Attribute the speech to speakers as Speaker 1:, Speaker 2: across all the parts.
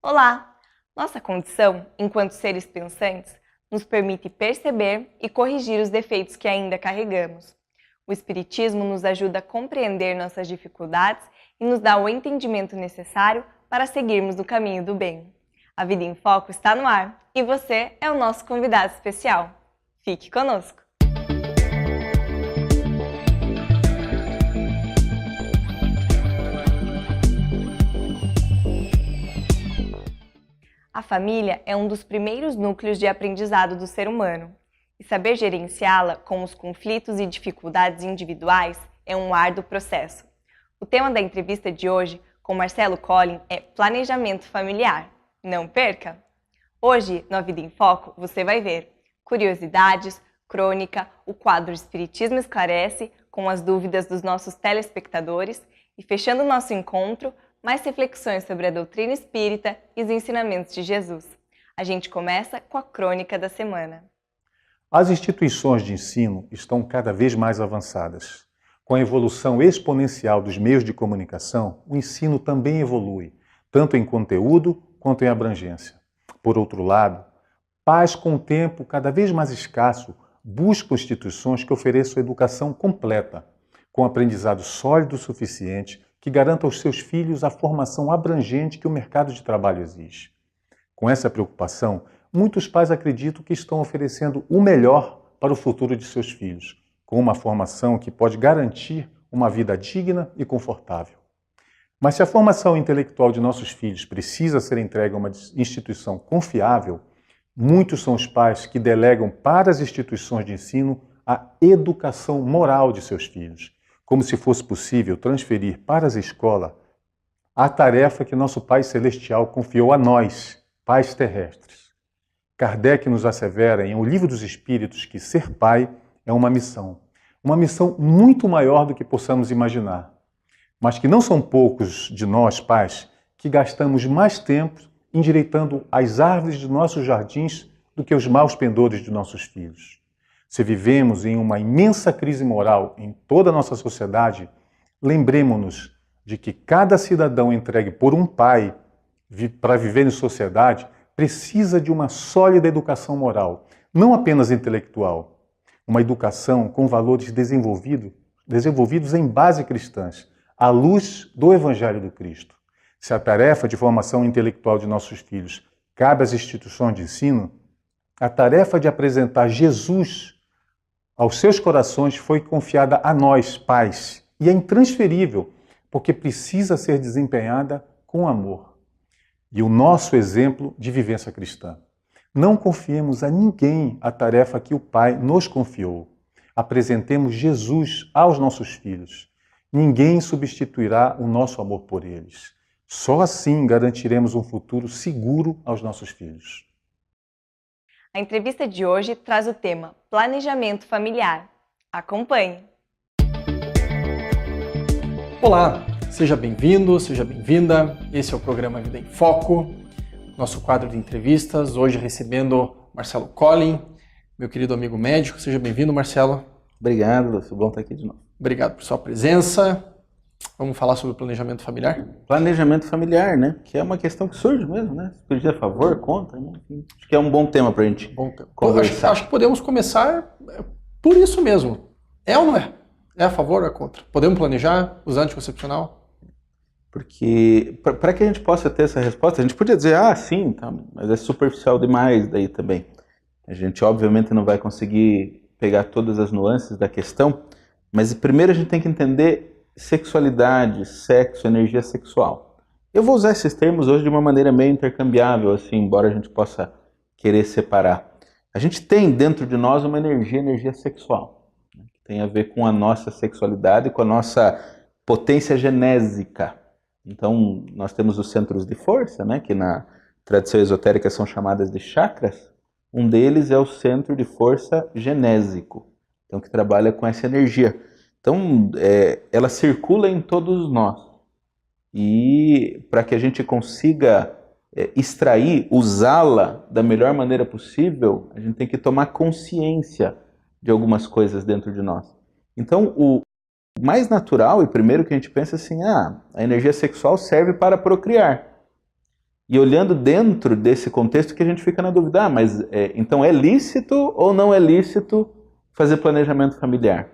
Speaker 1: Olá! Nossa condição, enquanto seres pensantes, nos permite perceber e corrigir os defeitos que ainda carregamos. O Espiritismo nos ajuda a compreender nossas dificuldades e nos dá o entendimento necessário para seguirmos no caminho do bem. A Vida em Foco está no ar e você é o nosso convidado especial. Fique conosco! A família é um dos primeiros núcleos de aprendizado do ser humano, e saber gerenciá-la com os conflitos e dificuldades individuais é um árduo processo. O tema da entrevista de hoje com Marcelo Collin é planejamento familiar. Não perca! Hoje, no Vida em Foco, você vai ver curiosidades, crônica, o quadro Espiritismo Esclarece, com as dúvidas dos nossos telespectadores, e fechando o nosso encontro, mais reflexões sobre a doutrina espírita e os ensinamentos de Jesus. A gente começa com a crônica da semana.
Speaker 2: As instituições de ensino estão cada vez mais avançadas. Com a evolução exponencial dos meios de comunicação, o ensino também evolui, tanto em conteúdo quanto em abrangência. Por outro lado, pais com o tempo cada vez mais escasso buscam instituições que ofereçam educação completa, com aprendizado sólido o suficiente que garanta aos seus filhos a formação abrangente que o mercado de trabalho exige. Com essa preocupação, muitos pais acreditam que estão oferecendo o melhor para o futuro de seus filhos, com uma formação que pode garantir uma vida digna e confortável. Mas se a formação intelectual de nossos filhos precisa ser entregue a uma instituição confiável, muitos são os pais que delegam para as instituições de ensino a educação moral de seus filhos, como se fosse possível transferir para as escolas a tarefa que nosso Pai Celestial confiou a nós, pais terrestres. Kardec nos assevera em O Livro dos Espíritos que ser pai é uma missão muito maior do que possamos imaginar, mas que não são poucos de nós, pais, que gastamos mais tempo endireitando as árvores de nossos jardins do que os maus pendores de nossos filhos. Se vivemos em uma imensa crise moral em toda a nossa sociedade, lembremos-nos de que cada cidadão entregue por um pai para viver em sociedade precisa de uma sólida educação moral, não apenas intelectual. Uma educação com valores desenvolvidos em base cristãs, à luz do Evangelho do Cristo. Se a tarefa de formação intelectual de nossos filhos cabe às instituições de ensino, a tarefa de apresentar Jesus aos seus corações foi confiada a nós, pais, e é intransferível, porque precisa ser desempenhada com amor. E o nosso exemplo de vivência cristã. Não confiemos a ninguém a tarefa que o Pai nos confiou. Apresentemos Jesus aos nossos filhos. Ninguém substituirá o nosso amor por eles. Só assim garantiremos um futuro seguro aos nossos filhos.
Speaker 1: A entrevista de hoje traz o tema planejamento familiar. Acompanhe!
Speaker 3: Olá, seja bem-vindo, seja bem-vinda. Esse é o programa Vida em Foco, nosso quadro de entrevistas. Hoje recebendo Marcelo Collin, meu querido amigo médico. Seja bem-vindo, Marcelo.
Speaker 4: Obrigado, Lúcio. Bom estar aqui de novo.
Speaker 3: Obrigado por sua presença. Vamos falar sobre o planejamento familiar?
Speaker 4: Planejamento familiar, né? Que é uma questão que surge mesmo, né? Pedir a favor, contra, né? Acho que é um bom tema para a gente conversar.
Speaker 3: Acho que podemos começar por isso mesmo. É ou não é? É a favor ou é contra? Podemos planejar usar anticoncepcional?
Speaker 4: Porque para que a gente possa ter essa resposta, a gente podia dizer, sim, tá, mas é superficial demais daí também. A gente obviamente não vai conseguir pegar todas as nuances da questão, mas primeiro a gente tem que entender sexualidade, sexo, energia sexual. Eu vou usar esses termos hoje de uma maneira meio intercambiável, assim, embora a gente possa querer separar. A gente tem dentro de nós uma energia sexual, né, que tem a ver com a nossa sexualidade, com a nossa potência genésica. Então, nós temos os centros de força, né, que na tradição esotérica são chamadas de chakras. Um deles é o centro de força genésico, então que trabalha com essa energia. Então, ela circula em todos nós. E para que a gente consiga extrair, usá-la da melhor maneira possível, a gente tem que tomar consciência de algumas coisas dentro de nós. Então, o mais natural e primeiro que a gente pensa assim, a energia sexual serve para procriar. E olhando dentro desse contexto que a gente fica na dúvida, mas então é lícito ou não é lícito fazer planejamento familiar?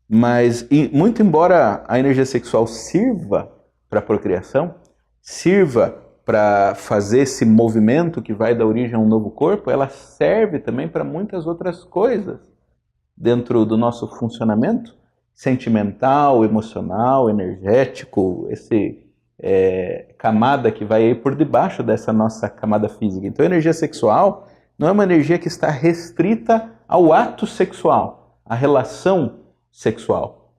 Speaker 4: Mas, muito embora a energia sexual sirva para a procriação, sirva para fazer esse movimento que vai dar origem a um novo corpo, ela serve também para muitas outras coisas dentro do nosso funcionamento sentimental, emocional, energético, esse camada que vai aí por debaixo dessa nossa camada física. Então a energia sexual não é uma energia que está restrita ao ato sexual, à relação sexual.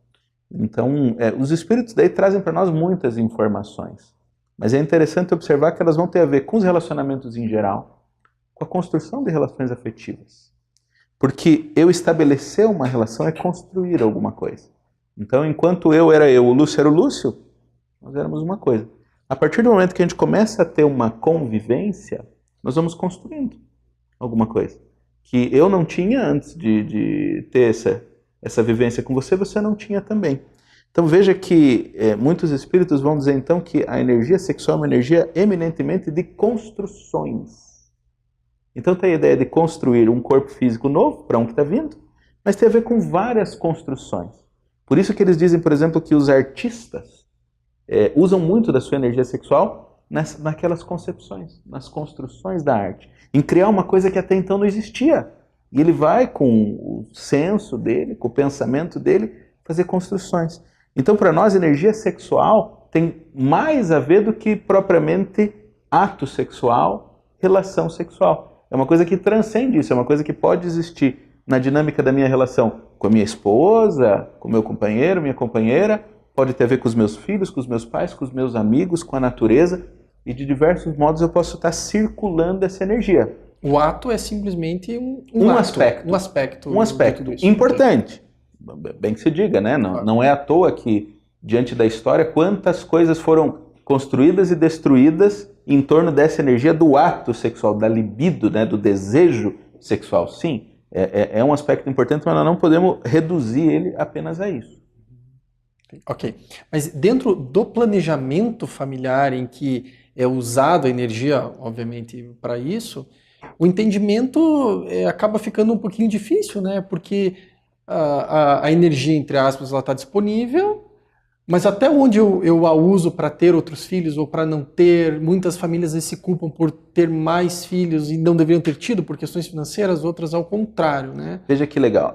Speaker 4: Então os espíritos daí trazem para nós muitas informações. Mas é interessante observar que elas vão ter a ver com os relacionamentos em geral, com a construção de relações afetivas. Porque eu estabelecer uma relação é construir alguma coisa. Então, enquanto eu era eu, o Lúcio era o Lúcio, nós éramos uma coisa. A partir do momento que a gente começa a ter uma convivência, nós vamos construindo alguma coisa. Que eu não tinha antes de ter essa vivência com você, você não tinha também. Então veja que muitos espíritos vão dizer então que a energia sexual é uma energia eminentemente de construções. Então tem a ideia de construir um corpo físico novo para um que está vindo, mas tem a ver com várias construções. Por isso que eles dizem, por exemplo, que os artistas usam muito da sua energia sexual naquelas concepções, nas construções da arte, em criar uma coisa que até então não existia. E ele vai com o senso dele, com o pensamento dele, fazer construções. Então, para nós, energia sexual tem mais a ver do que propriamente ato sexual, relação sexual. É uma coisa que transcende isso, é uma coisa que pode existir na dinâmica da minha relação com a minha esposa, com o meu companheiro, minha companheira, pode ter a ver com os meus filhos, com os meus pais, com os meus amigos, com a natureza, e de diversos modos eu posso estar circulando essa energia.
Speaker 3: O ato é simplesmente
Speaker 4: um aspecto importante. Bem que se diga, né? Não é à toa que, diante da história, quantas coisas foram construídas e destruídas em torno dessa energia do ato sexual, da libido, né? Do desejo sexual. Sim, é um aspecto importante, mas nós não podemos reduzir ele apenas a isso.
Speaker 3: Ok, mas dentro do planejamento familiar em que é usado a energia, obviamente, para isso, o entendimento acaba ficando um pouquinho difícil, né? Porque a energia, entre aspas, ela está disponível, mas até onde eu a uso para ter outros filhos ou para não ter, muitas famílias se culpam por ter mais filhos e não deveriam ter tido por questões financeiras, outras ao contrário, né?
Speaker 4: Veja que legal,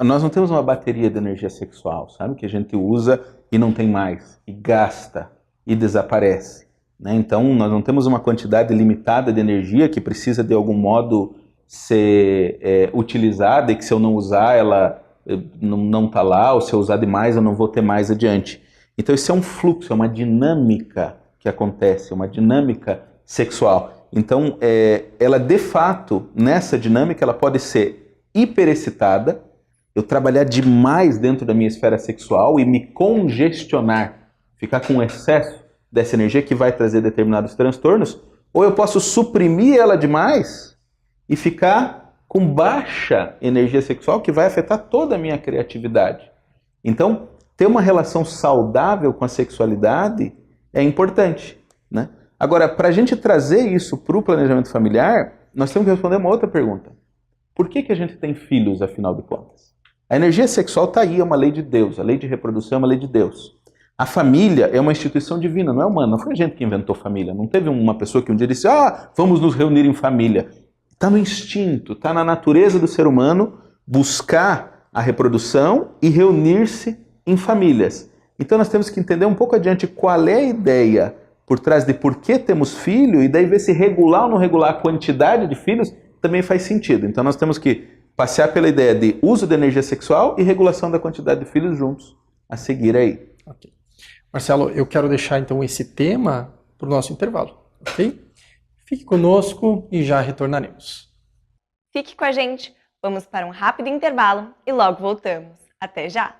Speaker 4: nós não temos uma bateria de energia sexual, sabe? Que a gente usa e não tem mais, e gasta, e desaparece. Né? Então nós não temos uma quantidade limitada de energia que precisa de algum modo ser utilizada e que se eu não usar ela não está lá, ou se eu usar demais eu não vou ter mais adiante. Então isso é um fluxo, é uma dinâmica que acontece, uma dinâmica sexual. Então ela de fato, nessa dinâmica, ela pode ser hiperexcitada, eu trabalhar demais dentro da minha esfera sexual e me congestionar, ficar com excesso dessa energia que vai trazer determinados transtornos, ou eu posso suprimir ela demais e ficar com baixa energia sexual que vai afetar toda a minha criatividade. Então, ter uma relação saudável com a sexualidade é importante, né? Agora, para a gente trazer isso para o planejamento familiar, nós temos que responder uma outra pergunta. Por que a gente tem filhos, afinal de contas? A energia sexual está aí, é uma lei de Deus, a lei de reprodução é uma lei de Deus. A família é uma instituição divina, não é humana, não foi a gente que inventou família, não teve uma pessoa que um dia disse, vamos nos reunir em família. Está no instinto, está na natureza do ser humano buscar a reprodução e reunir-se em famílias. Então nós temos que entender um pouco adiante qual é a ideia por trás de por que temos filho e daí ver se regular ou não regular a quantidade de filhos também faz sentido. Então nós temos que passear pela ideia de uso de energia sexual e regulação da quantidade de filhos juntos a seguir aí.
Speaker 3: Ok. Marcelo, eu quero deixar então esse tema para o nosso intervalo, ok? Fique conosco e já retornaremos.
Speaker 1: Fique com a gente, vamos para um rápido intervalo e logo voltamos. Até já!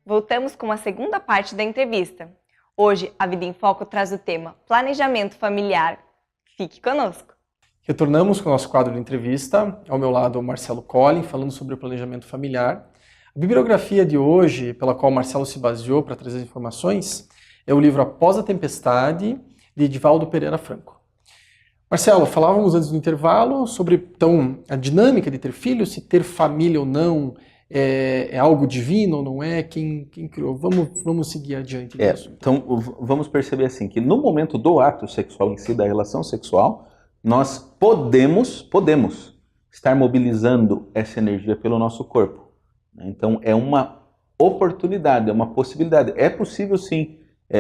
Speaker 1: Voltamos com a segunda parte da entrevista. Hoje, a Vida em Foco traz o tema Planejamento Familiar. Fique conosco!
Speaker 3: Retornamos com o nosso quadro de entrevista. Ao meu lado, o Marcelo Collin, falando sobre o planejamento familiar. A bibliografia de hoje, pela qual o Marcelo se baseou para trazer as informações, é o livro Após a Tempestade, de Edivaldo Pereira Franco. Marcelo, falávamos antes do intervalo sobre então, a dinâmica de ter filhos, se ter família ou não é algo divino ou não é, quem criou. Vamos seguir adiante disso.
Speaker 4: Então, vamos perceber assim, que no momento do ato sexual em si, da relação sexual, nós podemos estar mobilizando essa energia pelo nosso corpo. Então, é uma oportunidade, é uma possibilidade. É possível, sim,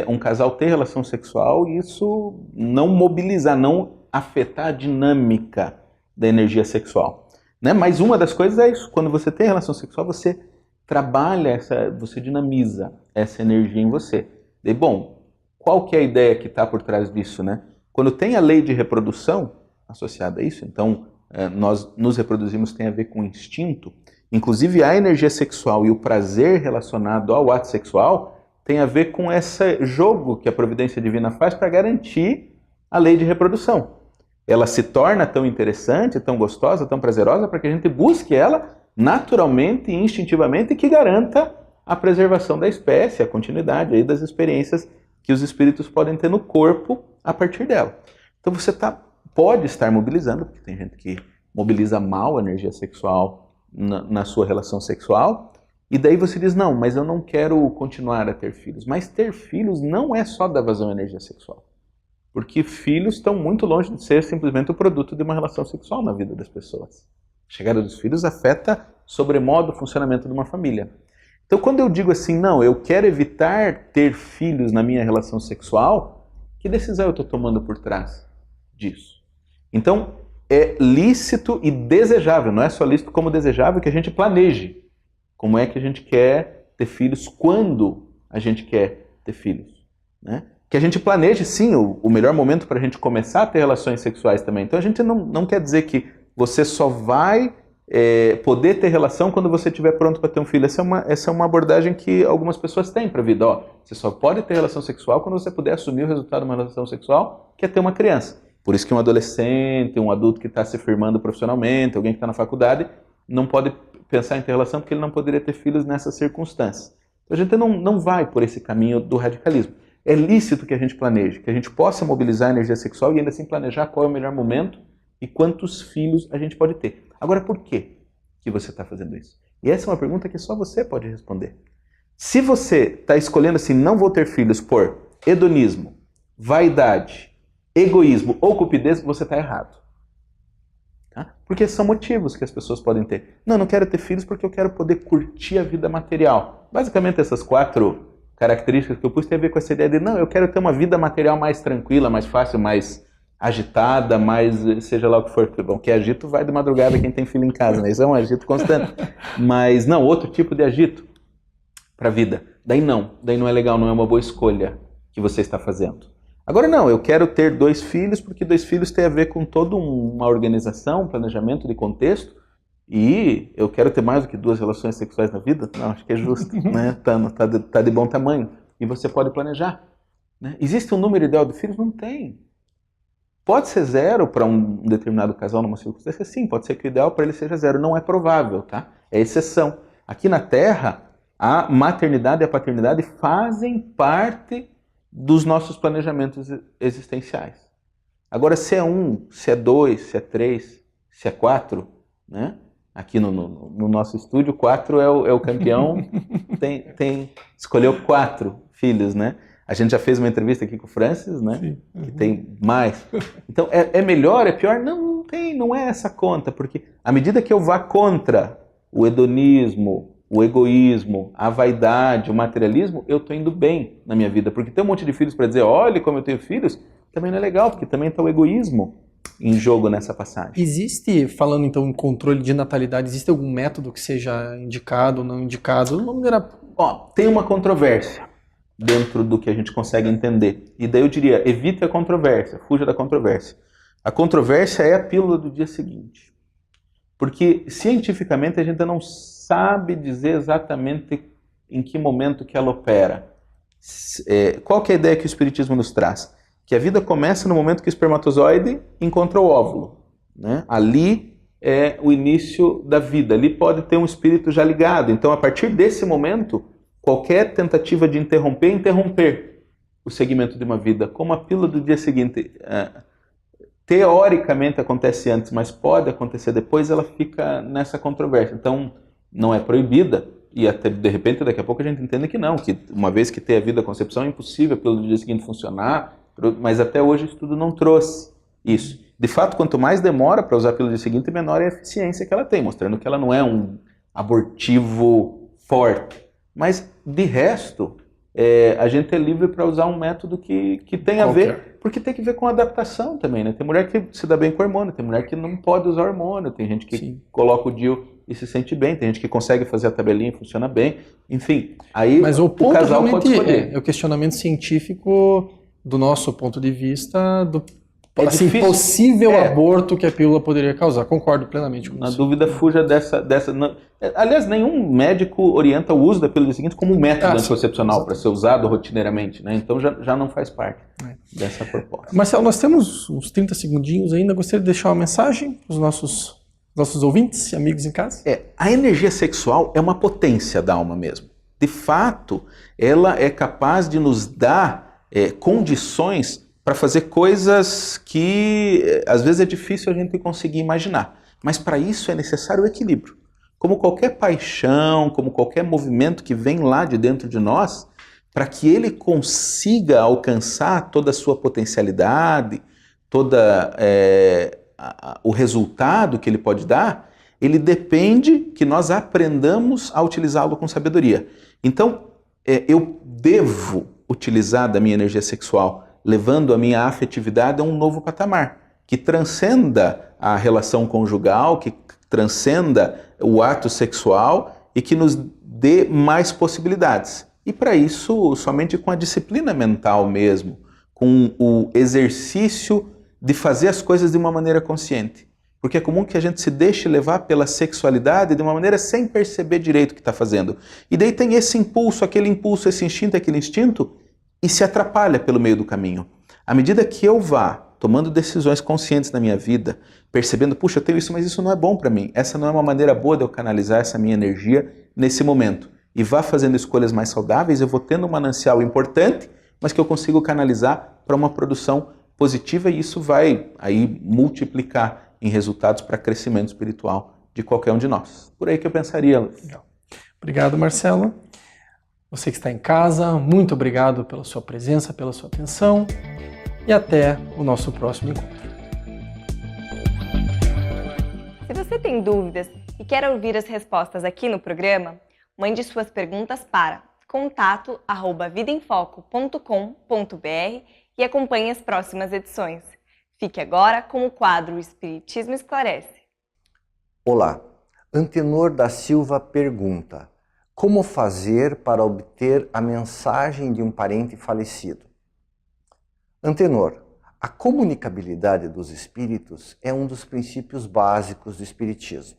Speaker 4: um casal ter relação sexual e isso não mobilizar, não afetar a dinâmica da energia sexual. Né? Mas uma das coisas é isso, quando você tem relação sexual, você trabalha, você dinamiza essa energia em você. E, bom, qual que é a ideia que está por trás disso? Né? Quando tem a lei de reprodução associada a isso, então nós nos reproduzimos, tem a ver com instinto, inclusive a energia sexual e o prazer relacionado ao ato sexual tem a ver com esse jogo que a providência divina faz para garantir a lei de reprodução. Ela se torna tão interessante, tão gostosa, tão prazerosa, para que a gente busque ela naturalmente e instintivamente e que garanta a preservação da espécie, a continuidade aí das experiências que os espíritos podem ter no corpo a partir dela. Então você pode estar mobilizando, porque tem gente que mobiliza mal a energia sexual na sua relação sexual, e daí você diz, não, mas eu não quero continuar a ter filhos. Mas ter filhos não é só da vazão à energia sexual. Porque filhos estão muito longe de ser simplesmente o produto de uma relação sexual na vida das pessoas. A chegada dos filhos afeta sobremodo o funcionamento de uma família. Então quando eu digo assim, não, eu quero evitar ter filhos na minha relação sexual, que decisão eu estou tomando por trás disso? Então é lícito e desejável, não é só lícito como desejável, que a gente planeje como é que a gente quer ter filhos, quando a gente quer ter filhos, né? Que a gente planeje, sim, o melhor momento para a gente começar a ter relações sexuais também. Então a gente não quer dizer que você só vai poder ter relação quando você estiver pronto para ter um filho. Essa é uma abordagem que algumas pessoas têm para a vida. Você só pode ter relação sexual quando você puder assumir o resultado de uma relação sexual, que é ter uma criança. Por isso que um adolescente, um adulto que está se firmando profissionalmente, alguém que está na faculdade, não pode pensar em ter relação porque ele não poderia ter filhos nessas circunstâncias. Então a gente não vai por esse caminho do radicalismo. É lícito que a gente planeje, que a gente possa mobilizar a energia sexual e ainda assim planejar qual é o melhor momento e quantos filhos a gente pode ter. Agora, por que você está fazendo isso? E essa é uma pergunta que só você pode responder. Se você está escolhendo assim, não vou ter filhos por hedonismo, vaidade, egoísmo ou cupidez, você está errado. Tá? Porque são motivos que as pessoas podem ter. Não quero ter filhos porque eu quero poder curtir a vida material. Basicamente essas 4 características que eu pus tem a ver com essa ideia de, não, eu quero ter uma vida material mais tranquila, mais fácil, mais agitada, mais seja lá o que for. Bom, que agito vai de madrugada quem tem filho em casa, né? Isso é um agito constante. Mas não, outro tipo de agito para a vida. Daí não é legal, não é uma boa escolha que você está fazendo. Agora não, eu quero ter 2 filhos porque 2 filhos tem a ver com toda uma organização, um planejamento de contexto. E eu quero ter mais do que 2 relações sexuais na vida? Não, acho que é justo, né? Tá de bom tamanho. E você pode planejar. Né? Existe um número ideal de filhos? Não tem. Pode ser 0 para um determinado casal numa circunstância? Sim, pode ser que o ideal para ele seja 0. Não é provável, tá? É exceção. Aqui na Terra, a maternidade e a paternidade fazem parte dos nossos planejamentos existenciais. Agora, se é 1, se é 2, se é 3, se é 4, né? Aqui no nosso estúdio, 4 é o campeão, escolheu 4 filhos, né? A gente já fez uma entrevista aqui com o Francis, né?
Speaker 3: Sim.
Speaker 4: Que tem mais. Então, é melhor, é pior? Não é essa conta, porque à medida que eu vá contra o hedonismo, o egoísmo, a vaidade, o materialismo, eu estou indo bem na minha vida. Porque ter um monte de filhos para dizer, olha como eu tenho filhos, também não é legal, porque também está o egoísmo em jogo nessa passagem.
Speaker 3: Existe, falando então em controle de natalidade, existe algum método que seja indicado ou não indicado?
Speaker 4: Tem uma controvérsia dentro do que a gente consegue entender. E daí eu diria, evite a controvérsia, fuja da controvérsia. A controvérsia é a pílula do dia seguinte. Porque cientificamente a gente não sabe dizer exatamente em que momento que ela opera. Qual que é a ideia que o Espiritismo nos traz? Que a vida começa no momento que o espermatozoide encontra o óvulo. Né? Ali é o início da vida. Ali pode ter um espírito já ligado. Então, a partir desse momento, qualquer tentativa de interromper o segmento de uma vida, como a pílula do dia seguinte, teoricamente acontece antes, mas pode acontecer depois, ela fica nessa controvérsia. Então, não é proibida, e até de repente, daqui a pouco a gente entende que não, que uma vez que tem a vida, a concepção, é impossível a pílula do dia seguinte funcionar, mas até hoje o estudo não trouxe isso. De fato, quanto mais demora para usar a pílula do dia seguinte, menor é a eficiência que ela tem, mostrando que ela não é um abortivo forte. Mas, de resto, a gente é livre para usar um método que tem a ver, porque tem que ver com adaptação também, né? Tem mulher que se dá bem com hormônio, tem mulher que não pode usar hormônio, tem gente que coloca o DIU e se sente bem, tem gente que consegue fazer a tabelinha e funciona bem, enfim. Aí
Speaker 3: mas o ponto
Speaker 4: casal
Speaker 3: realmente
Speaker 4: pode escolher.
Speaker 3: é o questionamento científico do nosso ponto de vista do possível aborto que a pílula poderia causar. Concordo plenamente com isso.
Speaker 4: Na dúvida, fuja dessa aliás, nenhum médico orienta o uso da pílula do dia seguinte como um método anticoncepcional para ser usado rotineiramente, né? Então já não faz parte dessa proposta.
Speaker 3: Marcelo, nós temos uns 30 segundinhos ainda. Gostaria de deixar uma mensagem para os nossos ouvintes e amigos em casa?
Speaker 4: A energia sexual é uma potência da alma mesmo. De fato, ela é capaz de nos dar condições para fazer coisas que às vezes é difícil a gente conseguir imaginar. Mas para isso é necessário o equilíbrio. Como qualquer paixão, como qualquer movimento que vem lá de dentro de nós, para que ele consiga alcançar toda a sua potencialidade, toda o resultado que ele pode dar, ele depende que nós aprendamos a utilizá-lo com sabedoria. Então, eu devo utilizar da minha energia sexual, levando a minha afetividade a um novo patamar, que transcenda a relação conjugal, que transcenda o ato sexual e que nos dê mais possibilidades. E para isso, somente com a disciplina mental mesmo, com o exercício de fazer as coisas de uma maneira consciente. Porque é comum que a gente se deixe levar pela sexualidade de uma maneira sem perceber direito o que está fazendo. E daí tem esse impulso, esse instinto, aquele instinto, e se atrapalha pelo meio do caminho. À medida que eu vá tomando decisões conscientes na minha vida, percebendo, puxa, eu tenho isso, mas isso não é bom para mim. Essa não é uma maneira boa de eu canalizar essa minha energia nesse momento. E vá fazendo escolhas mais saudáveis, eu vou tendo um manancial importante, mas que eu consigo canalizar para uma produção positiva e isso vai aí multiplicar em resultados para crescimento espiritual de qualquer um de nós. Por aí que eu pensaria, Luiz.
Speaker 3: Legal. Obrigado, Marcelo. Você que está em casa, muito obrigado pela sua presença, pela sua atenção e até o nosso próximo encontro.
Speaker 1: Se você tem dúvidas e quer ouvir as respostas aqui no programa, mande suas perguntas para contato@vidaemfoco.com.br e acompanhe as próximas edições. Fique agora com o quadro Espiritismo Esclarece.
Speaker 5: Olá, Antenor da Silva pergunta: como fazer para obter a mensagem de um parente falecido? Antenor, a comunicabilidade dos espíritos é um dos princípios básicos do espiritismo.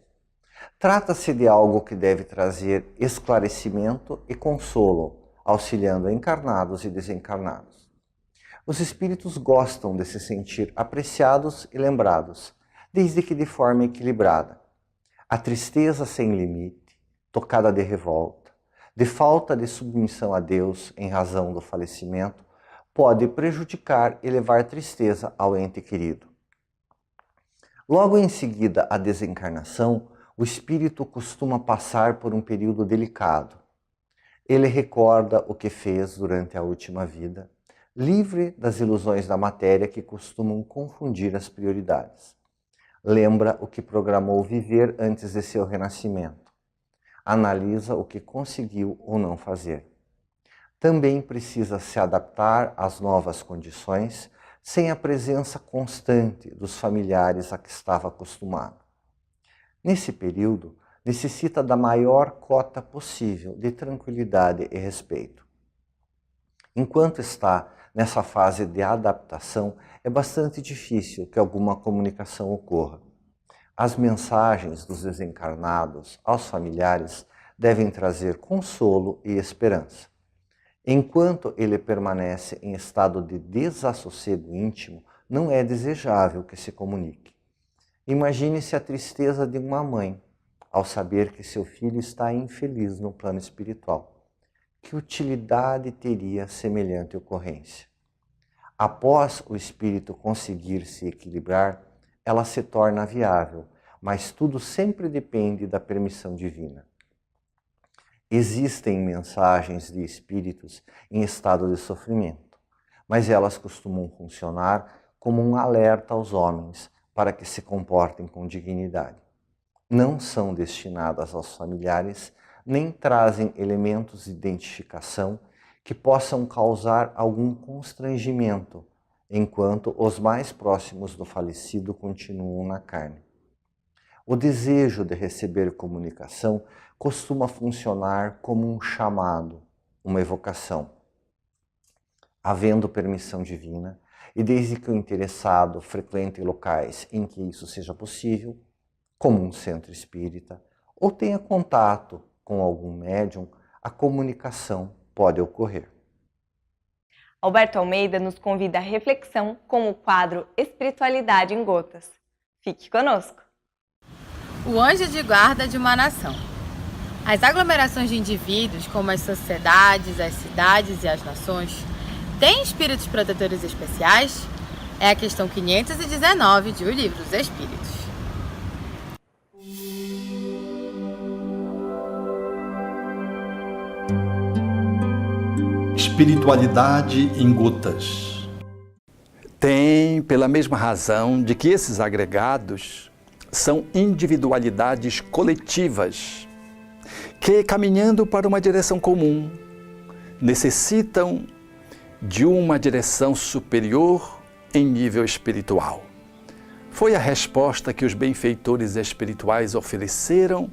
Speaker 5: Trata-se de algo que deve trazer esclarecimento e consolo, auxiliando encarnados e desencarnados. Os espíritos gostam de se sentir apreciados e lembrados, desde que de forma equilibrada. A tristeza sem limite, tocada de revolta, de falta de submissão a Deus em razão do falecimento, pode prejudicar e levar tristeza ao ente querido. Logo em seguida à desencarnação, o espírito costuma passar por um período delicado. Ele recorda o que fez durante a última vida, livre das ilusões da matéria que costumam confundir as prioridades. Lembra o que programou viver antes de seu renascimento. Analisa o que conseguiu ou não fazer. Também precisa se adaptar às novas condições, sem a presença constante dos familiares a que estava acostumado. Nesse período, necessita da maior cota possível de tranquilidade e respeito. Enquanto está nessa fase de adaptação, é bastante difícil que alguma comunicação ocorra. As mensagens dos desencarnados aos familiares devem trazer consolo e esperança. Enquanto ele permanece em estado de desassossego íntimo, não é desejável que se comunique. Imagine-se a tristeza de uma mãe ao saber que seu filho está infeliz no plano espiritual. Que utilidade teria semelhante ocorrência? Após o espírito conseguir se equilibrar, ela se torna viável, mas tudo sempre depende da permissão divina. Existem mensagens de espíritos em estado de sofrimento, mas elas costumam funcionar como um alerta aos homens para que se comportem com dignidade. Não são destinadas aos familiares, nem trazem elementos de identificação que possam causar algum constrangimento, enquanto os mais próximos do falecido continuam na carne. O desejo de receber comunicação costuma funcionar como um chamado, uma evocação. Havendo permissão divina, e desde que o interessado frequente locais em que isso seja possível, como um centro espírita, ou tenha contato com algum médium, a comunicação pode ocorrer.
Speaker 1: Alberto Almeida nos convida à reflexão com o quadro Espiritualidade em Gotas. Fique conosco!
Speaker 6: O anjo de guarda de uma nação. As aglomerações de indivíduos, como as sociedades, as cidades e as nações, têm espíritos protetores especiais? É a questão 519 de O Livro dos Espíritos.
Speaker 7: Espiritualidade em gotas. Tem pela mesma razão de que esses agregados são individualidades coletivas que, caminhando para uma direção comum, necessitam de uma direção superior em nível espiritual. Foi a resposta que os benfeitores espirituais ofereceram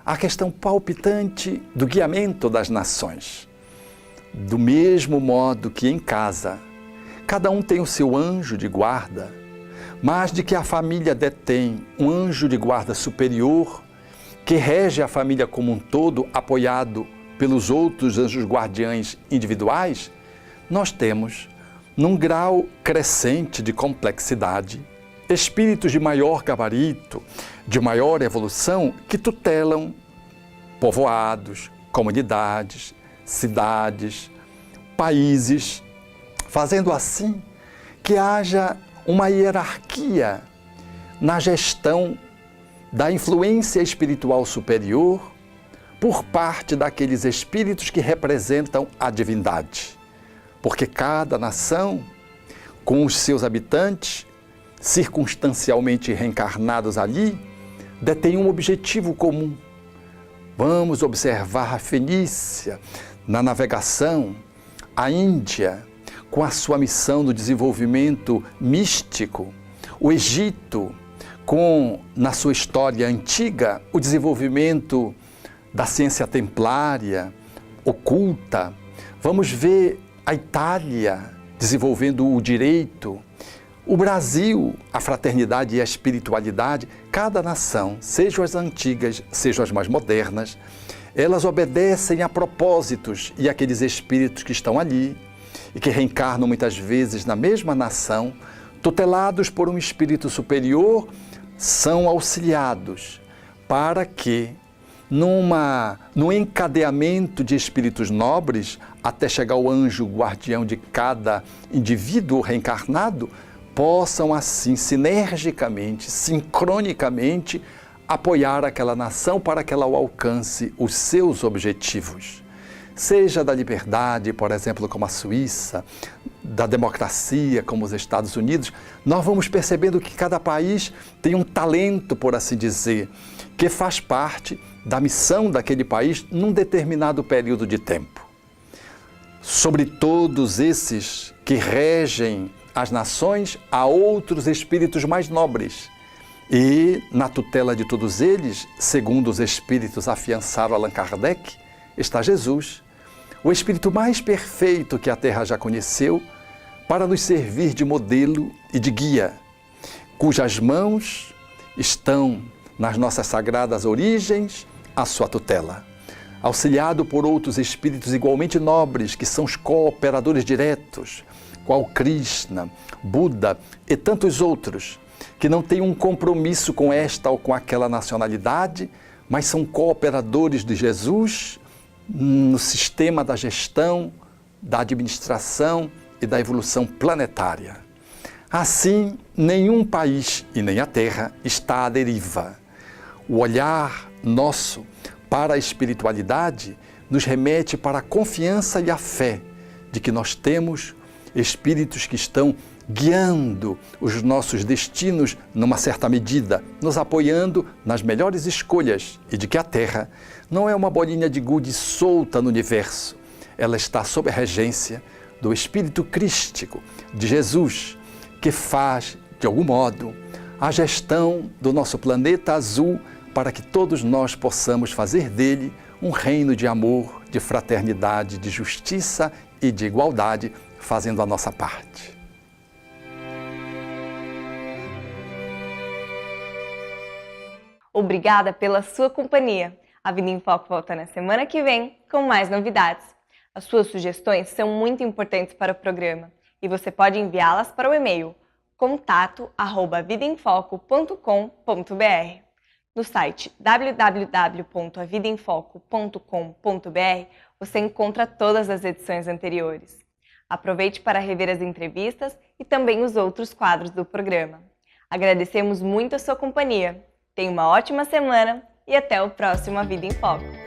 Speaker 7: à questão palpitante do guiamento das nações. Do mesmo modo que em casa, cada um tem o seu anjo de guarda, mas de que a família detém um anjo de guarda superior que rege a família como um todo, apoiado pelos outros anjos guardiães individuais, nós temos, num grau crescente de complexidade, espíritos de maior gabarito, de maior evolução, que tutelam povoados, comunidades, cidades, países, fazendo assim que haja uma hierarquia na gestão da influência espiritual superior por parte daqueles espíritos que representam a divindade. Porque cada nação, com os seus habitantes, circunstancialmente reencarnados ali, detém um objetivo comum. Vamos observar a Fenícia na navegação, a Índia com a sua missão do desenvolvimento místico, o Egito com, na sua história antiga, o desenvolvimento da ciência templária, oculta. Vamos ver a Itália desenvolvendo o direito, o Brasil, a fraternidade e a espiritualidade. Cada nação, sejam as antigas, sejam as mais modernas, elas obedecem a propósitos e aqueles espíritos que estão ali e que reencarnam muitas vezes na mesma nação, tutelados por um espírito superior, são auxiliados para que, num encadeamento de espíritos nobres, até chegar ao anjo guardião de cada indivíduo reencarnado, possam assim sinergicamente, sincronicamente, apoiar aquela nação para que ela alcance os seus objetivos. Seja da liberdade, por exemplo, como a Suíça, da democracia, como os Estados Unidos, nós vamos percebendo que cada país tem um talento, por assim dizer, que faz parte da missão daquele país num determinado período de tempo. Sobre todos esses que regem as nações, há outros espíritos mais nobres. E, na tutela de todos eles, segundo os espíritos afiançaram Allan Kardec, está Jesus, o espírito mais perfeito que a Terra já conheceu, para nos servir de modelo e de guia, cujas mãos estão nas nossas sagradas origens à sua tutela. Auxiliado por outros espíritos igualmente nobres, que são os cooperadores diretos, qual Krishna, Buda e tantos outros, que não têm um compromisso com esta ou com aquela nacionalidade, mas são cooperadores de Jesus no sistema da gestão, da administração e da evolução planetária. Assim, nenhum país e nem a Terra está à deriva. O olhar nosso para a espiritualidade nos remete para a confiança e a fé de que nós temos espíritos que estão guiando os nossos destinos numa certa medida, nos apoiando nas melhores escolhas e de que a Terra não é uma bolinha de gude solta no universo. Ela está sob a regência do Espírito Crístico de Jesus, que faz, de algum modo, a gestão do nosso planeta azul para que todos nós possamos fazer dele um reino de amor, de fraternidade, de justiça e de igualdade, fazendo a nossa parte.
Speaker 1: Obrigada pela sua companhia. A Vida em Foco volta na semana que vem com mais novidades. As suas sugestões são muito importantes para o programa e você pode enviá-las para o e-mail contato@vidaemfoco.com.br. No site www.avidaemfoco.com.br você encontra todas as edições anteriores. Aproveite para rever as entrevistas e também os outros quadros do programa. Agradecemos muito a sua companhia. Tenha uma ótima semana e até o próximo A Vida em Foco.